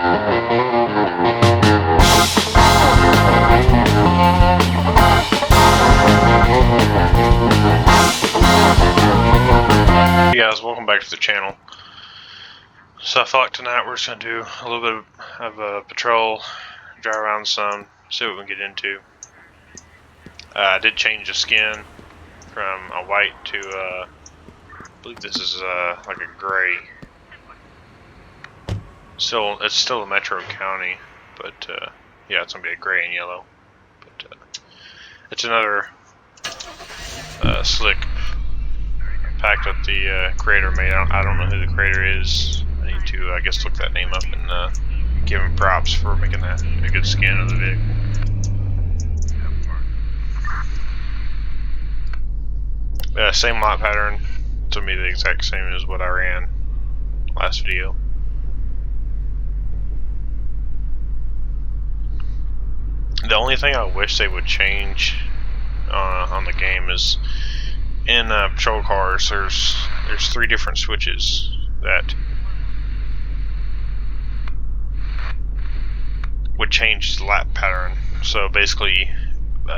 Hey guys, welcome back to the channel. So I feel like tonight we're just going to do a little bit of a patrol, drive around some, see what we can get into. I did change the skin from a white to, I believe this is like a gray. It's still a Metro County, but yeah, it's going to be a gray and yellow. But it's another slick. Packed up the creator made. I don't know who the creator is. I need to, I guess, look that name up and give him props for making that a good skin of the vehicle. Same lot pattern. To me, the exact same as what I ran last video. The only thing I wish they would change on the game is, in patrol cars, there's 3 different switches that would change the lap pattern. So basically,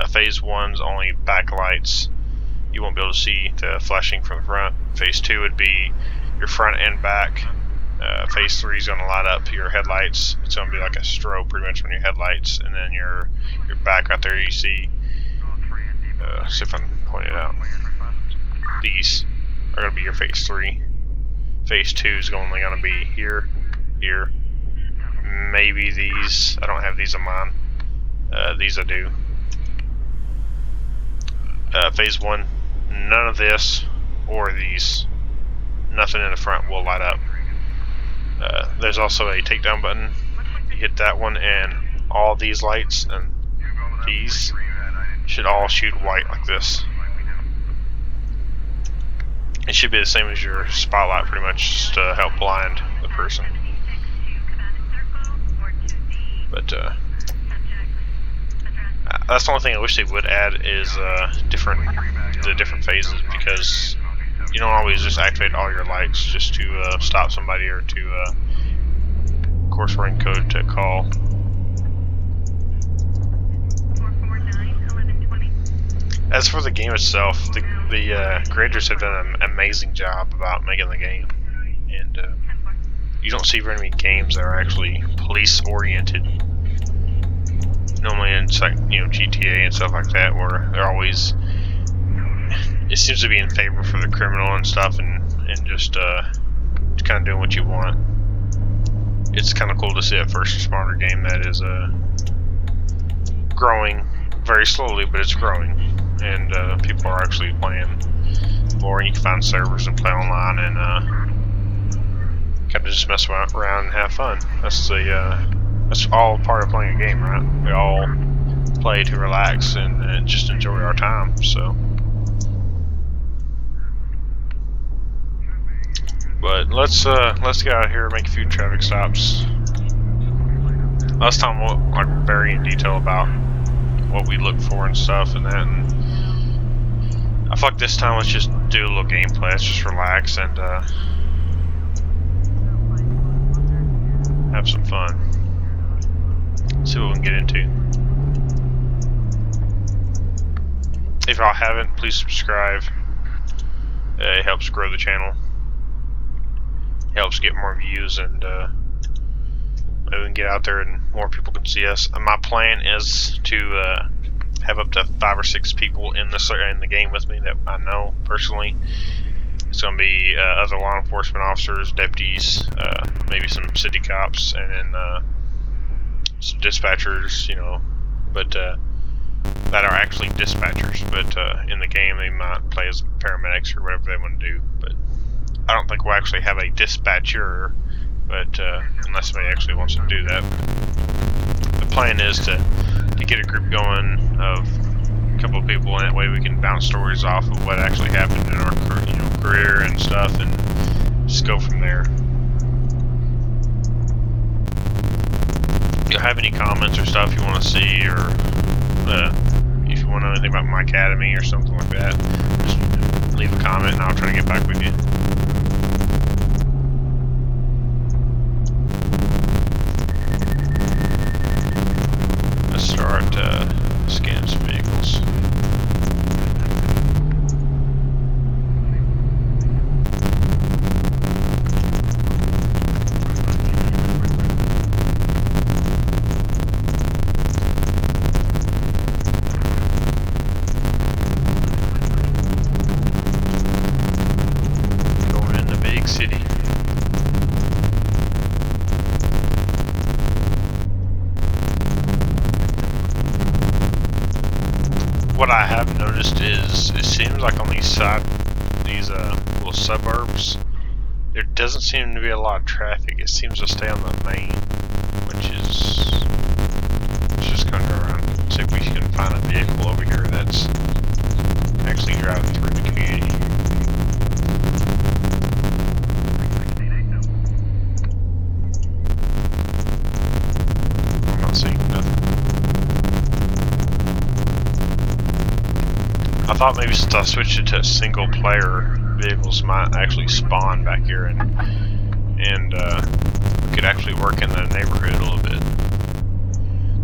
phase 1's only backlights. You won't be able to see the flashing from the front. Phase 2 would be your front and back. Phase 3 is going to light up your headlights. It's going to be like a strobe pretty much on your headlights, and then your back right there you see. See if I can point it out. These are going to be your phase 3. Phase 2 is only going to be here, here. Maybe these. I don't have these on mine. These I do. Phase 1, none of this or these. Nothing in the front will light up. There's also a takedown button. You hit that one and all these lights and these should all shoot white like this. It should be the same as your spotlight, pretty much, just to help blind the person. But that's the only thing I wish they would add is the different phases, because you don't always just activate all your lights just to stop somebody or to, of course, we're in code to call. As for the game itself, the creators have done an amazing job about making the game, and you don't see very many games that are actually police-oriented. Normally in GTA and stuff like that, where they're always, it seems to be in favor for the criminal and stuff, and just kind of doing what you want. It's kind of cool to see a first responder game that is growing very slowly, but it's growing. And people are actually playing more, and you can find servers and play online and kind of just mess around and have fun. That's all part of playing a game, right? We all play to relax and just enjoy our time. So, but let's get out of here and make a few traffic stops. Last time we'll like very in detail about what we look for and stuff and that. And I feel like this time let's just do a little gameplay. Let's just relax and have some fun. See what we can get into. If y'all haven't, please subscribe. It helps grow the channel. It helps get more views, and maybe we can get out there and more people can see us. My plan is to have up to 5 or 6 people in the game with me that I know personally. It's going to be other law enforcement officers, deputies, maybe some city cops, and then some dispatchers, but that are actually dispatchers. But in the game, they might play as paramedics or whatever they want to do. But I don't think we'll actually have a dispatcher, but unless somebody actually wants to do that. The plan is to get a group going of a couple of people, and that way we can bounce stories off of what actually happened in our career and stuff, and just go from there. If you have any comments or stuff you want to see, or if you want to know anything about my academy or something like that, just leave a comment and I'll try to get back with you. what I have noticed is it seems like on these little suburbs, there doesn't seem to be a lot of traffic. It seems to stay on the main, which is, let's just gonna go around and see if we can find a vehicle over here that's actually driving through the community. I'm not seeing nothing. I thought maybe since I switched it to single player, vehicles might actually spawn back here and we could actually work in the neighborhood a little bit.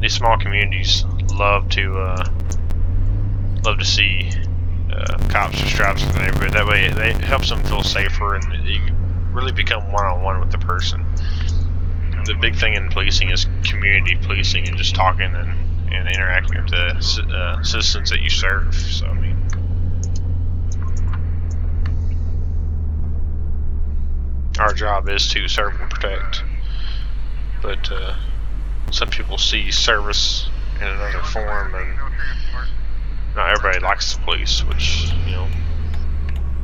These small communities love to see cops just drive through the neighborhood. That way it helps them feel safer and you really become one-on-one with the person. The big thing in policing is community policing and just talking and interacting with the citizens that you serve. So I mean, our job is to serve and protect, but some people see service in another form, and not everybody likes the police, which, you know,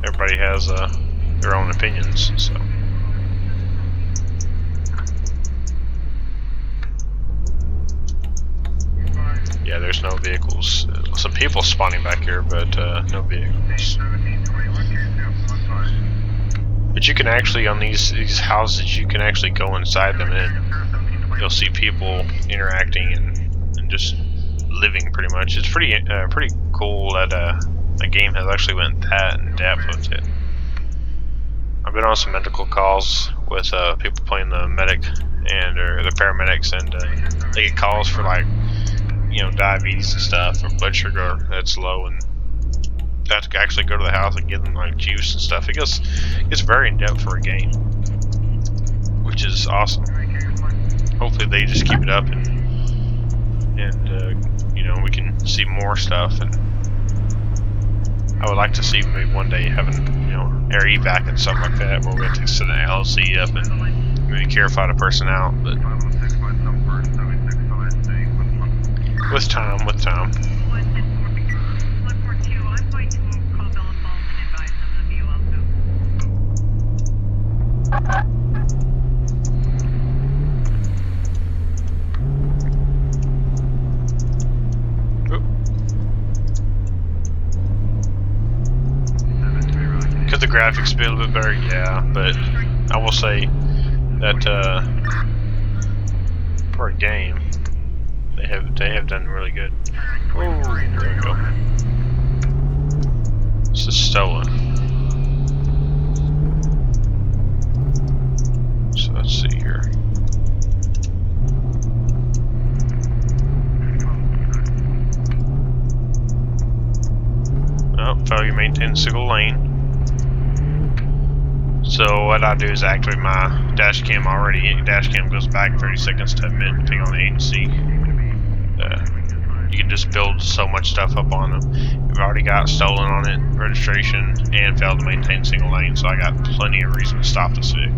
everybody has their own opinions, so. Yeah, there's no vehicles. Some people spawning back here, but no vehicles. But you can actually, on these houses, you can actually go inside them and you'll see people interacting and just living pretty much. It's pretty cool that a game has actually went that in depth with it. I've been on some medical calls with people playing the medic or the paramedics, and they get calls for, like, you know, diabetes and stuff, or blood sugar that's low, and they have to actually go to the house and give them like juice and stuff. It's very in depth for a game, which is awesome. Hopefully they just keep it up and you know, we can see more stuff. And I would like to see maybe one day having, you know, air evac and something like that, where we have to set an LLC up and maybe carify the person out, but with time. Could the graphics be a little bit better? Yeah, but I will say that for a game, they have done really good. Oh, there we go. This is stolen. So let's see here. Oh, failure maintain single lane. So what I do is activate my dash cam already. Dash cam goes back 30 seconds to a minute, depending on the agency. You can just build so much stuff up on them. We've already got stolen on it, registration, and failed to maintain single lane, so I got plenty of reason to stop this vehicle.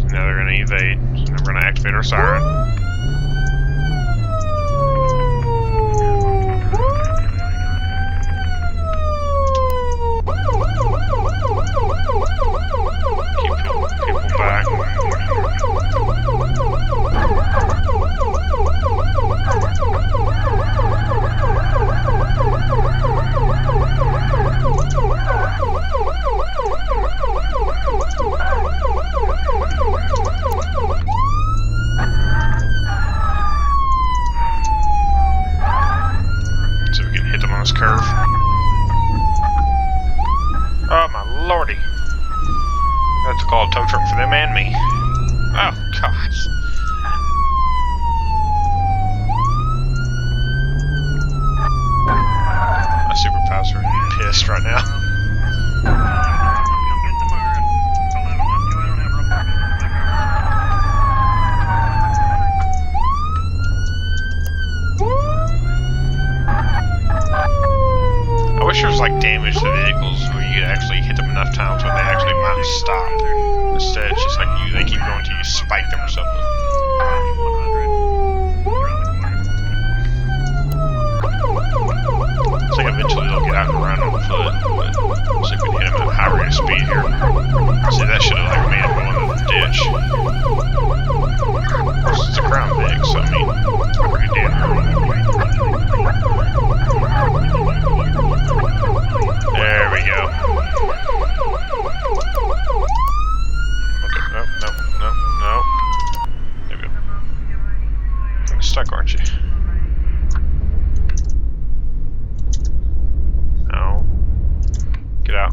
Now they're going to evade, so we're going to activate our siren. Keep people back. So we can hit them on this curve. Oh my lordy. I have to call a tow truck for them and me. Oh gosh. My superpowers are pissed right now. I wish there was like damage to vehicles where you could actually hit them enough times where they actually might stop. Instead, it's just like they keep going till you spike them or something. get out and run on foot, but see if we can hit him at a high rate of speed here. See, that should have like made him go into the ditch. It's a Crown Vic, so I mean, pretty damn good. There we go. Okay, no. There we go. Kind of stuck, aren't you? No. Get out.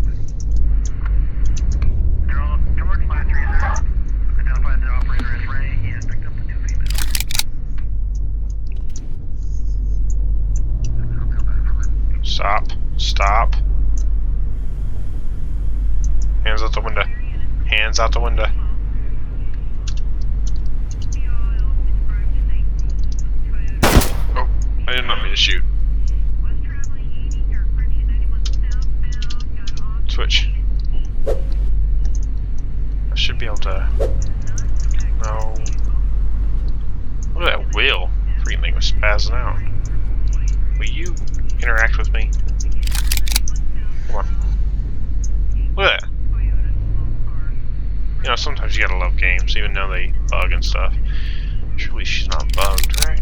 Stop. Hands out the window. Hands out the window. Oh, I did not mean to shoot. Switch. I should be able to... No. Look at that wheel. Freaking thing was spazzing out. Will you interact with me? Come on. Look at that. You know, sometimes you gotta love games, even though they bug and stuff. Surely she's not bugged, right?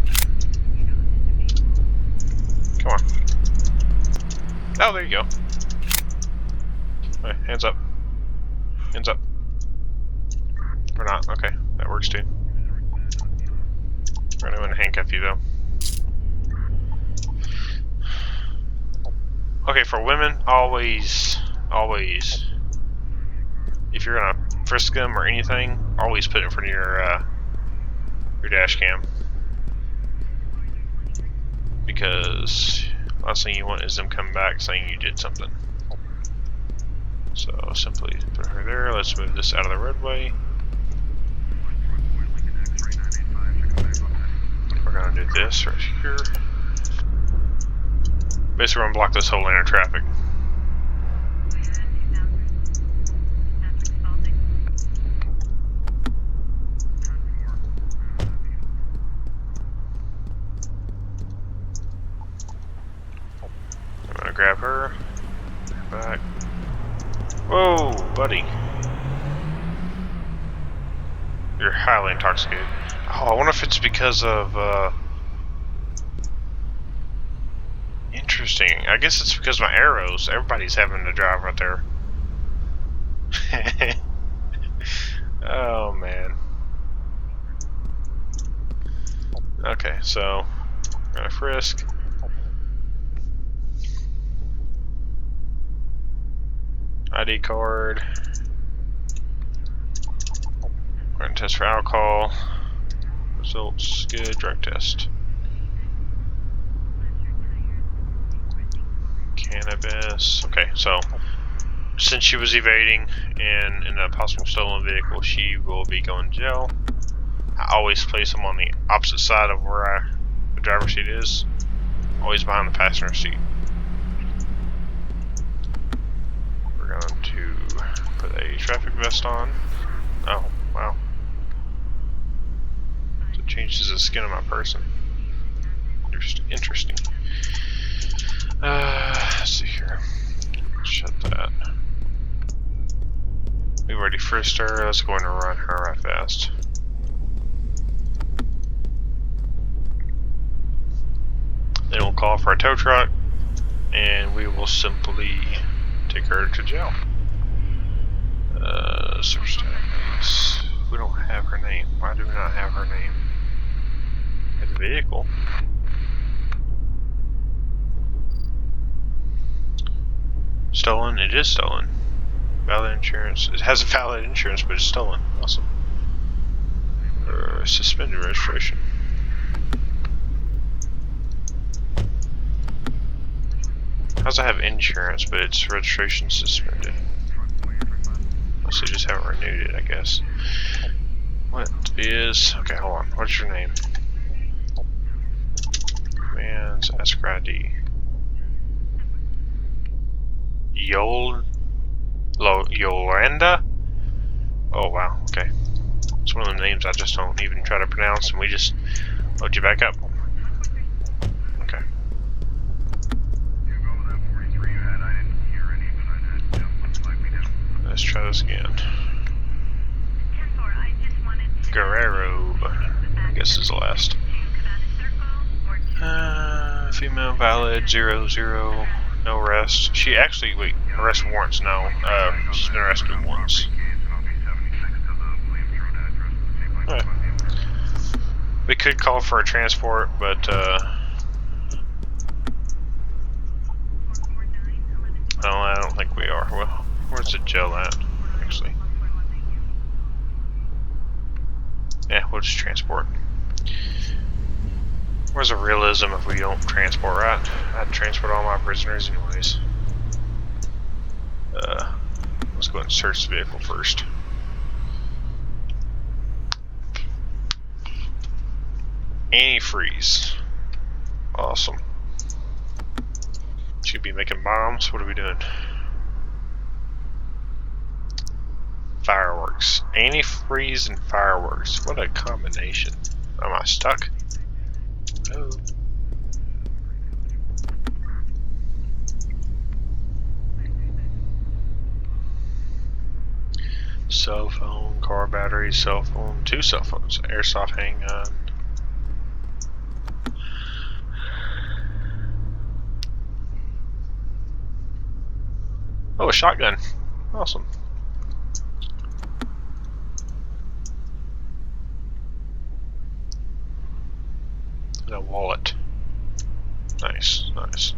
Come on. Oh, there you go. Okay, hands up. Hands up. Or not, okay. That works too. We're gonna handcuff you though. Okay, for women, always, if you're gonna frisk them or anything, always put it in front of your dash cam. Because last thing you want is them coming back saying you did something. So simply put her there. Let's move this out of the roadway. We're gonna do this right here. Basically, we're gonna block this whole lane of traffic. I'm gonna grab her. Back. Whoa, buddy. You're highly intoxicated. Oh, I wonder if it's because of, interesting. I guess it's because of my arrows. Everybody's having to drive right there. Oh, man. Okay, so, I'm gonna frisk. ID card. We're gonna test for alcohol. Results good. Drug test. Cannabis. Okay, so since she was evading and in a possible stolen vehicle, she will be going to jail. I always place them on the opposite side of where the driver's seat is. Always behind the passenger seat. We're going to put a traffic vest on. Oh, wow. So it changes the skin of my person. Interesting. Let's see here. Shut that. We've already frisked her. Let's go in and run her right fast. Then we'll call for a tow truck, and we will simply take her to jail. Search database. We don't have her name. Why do we not have her name? We have the vehicle. Stolen? It is stolen. Valid insurance. It has a valid insurance, but it's stolen. Awesome. Suspended registration. How's I have insurance, but its registration suspended? Unless they just haven't renewed it, I guess. What is... Okay, hold on. What's your name? Man's ask her ID. Yolanda? Oh wow, okay. It's one of the names I just don't even try to pronounce, and we just load you back up. Okay. let's try this again. Guerrero, I guess is the last. Female valid 00, no arrest. She actually, wait, arrest warrants, no. She's been arrested once. Okay. We could call for a transport, but I don't think we are. Well, where's the jail at, actually? Yeah, we'll just transport. Where's the realism if we don't transport, right? I'd transport all my prisoners anyways. Let's go ahead and search the vehicle first. Antifreeze. Awesome. Should be making bombs. What are we doing? Fireworks. Antifreeze and fireworks. What a combination. Am I stuck? No. Cell phone, car battery, cell phone, 2 cell phones, airsoft handgun. Oh, a shotgun. Awesome. And a wallet. Nice, nice.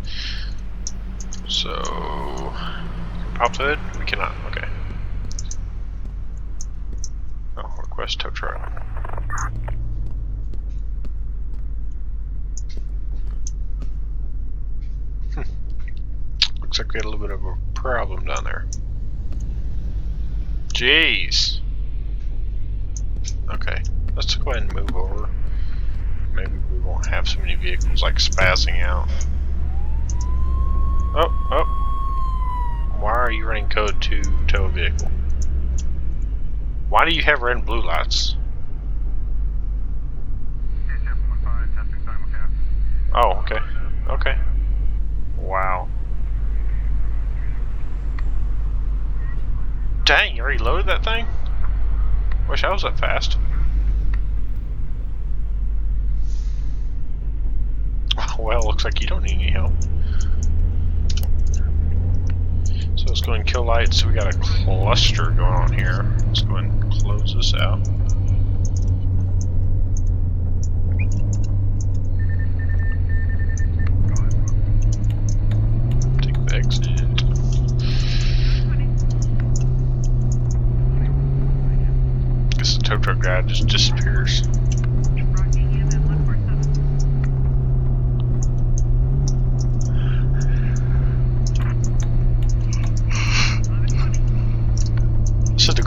So, pop the hood? We cannot, okay. Oh, request tow truck. Looks like we had a little bit of a problem down there. Jeez. Okay, let's go ahead and move over. Maybe we won't have so many vehicles like spazzing out. Oh, oh. Why are you running code to tow a vehicle? Why do you have red and blue lights? Oh, okay. Okay. Wow. Dang, you already loaded that thing? Wish I was that fast. Well, looks like you don't need any help. So let's go and kill lights. We got a cluster going on here. Let's go and close this out. Take the exit. Guess the tow truck guy just disappears.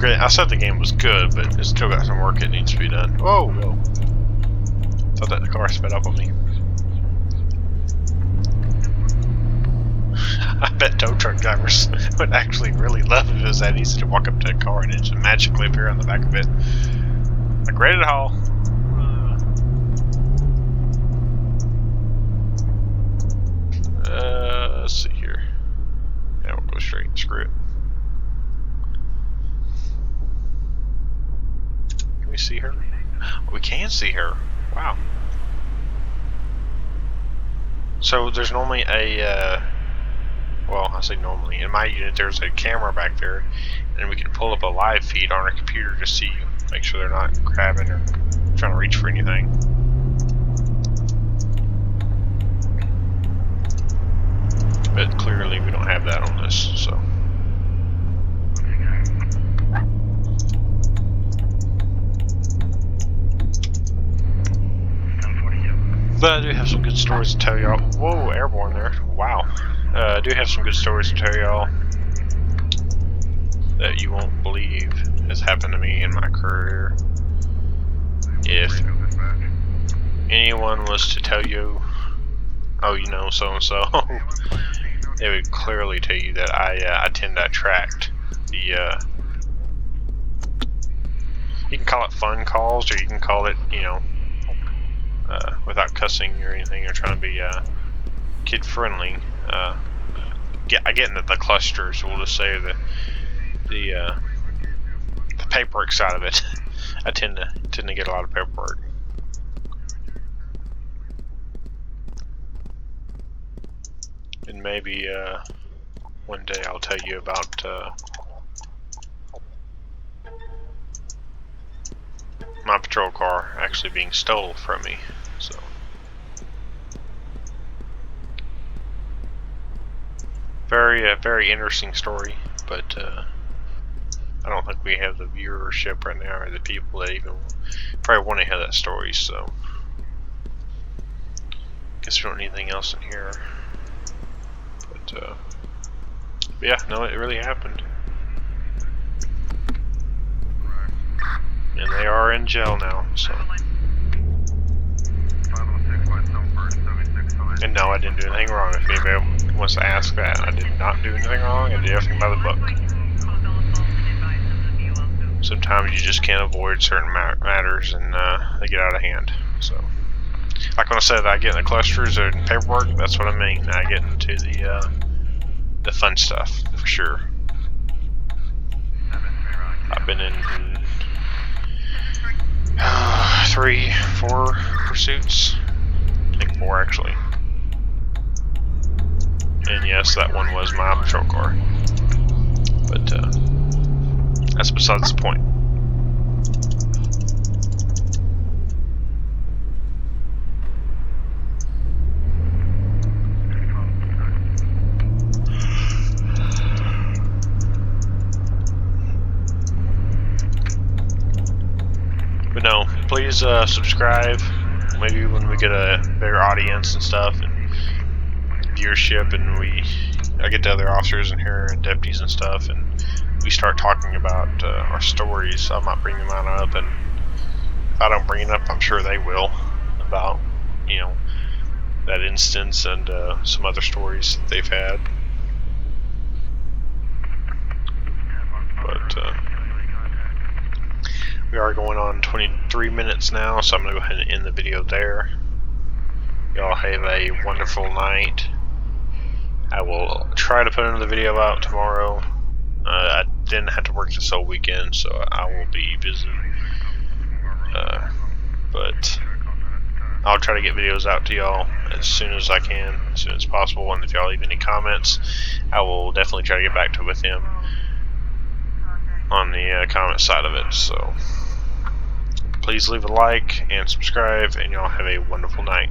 I said the game was good, but it's still got some work that needs to be done. Oh, no. Thought that the car sped up on me. I bet tow truck drivers would actually really love if it was that easy to walk up to a car and it just magically appear on the back of it. Like, ready to haul. Let's see here. Yeah, we'll go straight. Screw it. We see her? We can see her. Wow. So there's normally a, well, I say normally, in my unit there's a camera back there, and we can pull up a live feed on our computer to see, make sure they're not grabbing or trying to reach for anything. But clearly we don't have that on this, so. But I do have some good stories to tell y'all. Whoa, airborne there. Wow. I do have some good stories to tell y'all that you won't believe has happened to me in my career. If anyone was to tell you, oh, you know, so-and-so, they would clearly tell you that I tend to attract the, you can call it fun calls, or you can call it, you know, without cussing or anything, or trying to be kid friendly. I get into the clusters. We'll just say the the paperwork side of it. I tend to get a lot of paperwork. And maybe one day I'll tell you about my patrol car actually being stolen from me. So very interesting story, but I don't think we have the viewership right now or the people that even probably want to hear that story. So guess we don't need anything else in here. But yeah, no, it really happened. And they are in jail now, so. And no, I didn't do anything wrong. If anybody wants to ask that, I did not do anything wrong. I did everything by the book. Sometimes you just can't avoid certain matters, and they get out of hand. So, like when I said I get in the clusters and paperwork, that's what I mean. I get into the fun stuff for sure. I've been in 3, 4 pursuits. I think 4 actually. And yes, that one was my patrol car. But that's besides the point. But no, please subscribe. Maybe when we get a bigger audience and stuff and viewership, and I get the other officers in here and deputies and stuff, and we start talking about our stories, I might bring them up, and if I don't bring it up, I'm sure they will, about, you know, that instance and some other stories that they've had. But we are going on 23 minutes now, so I'm going to go ahead and end the video there. Y'all have a wonderful night. I will try to put another video out tomorrow. I didn't have to work this whole weekend, so I will be busy. But I'll try to get videos out to y'all as soon as I can, as soon as possible. And if y'all leave any comments, I will definitely try to get back to with him on the comment side of it. So please leave a like and subscribe, and y'all have a wonderful night.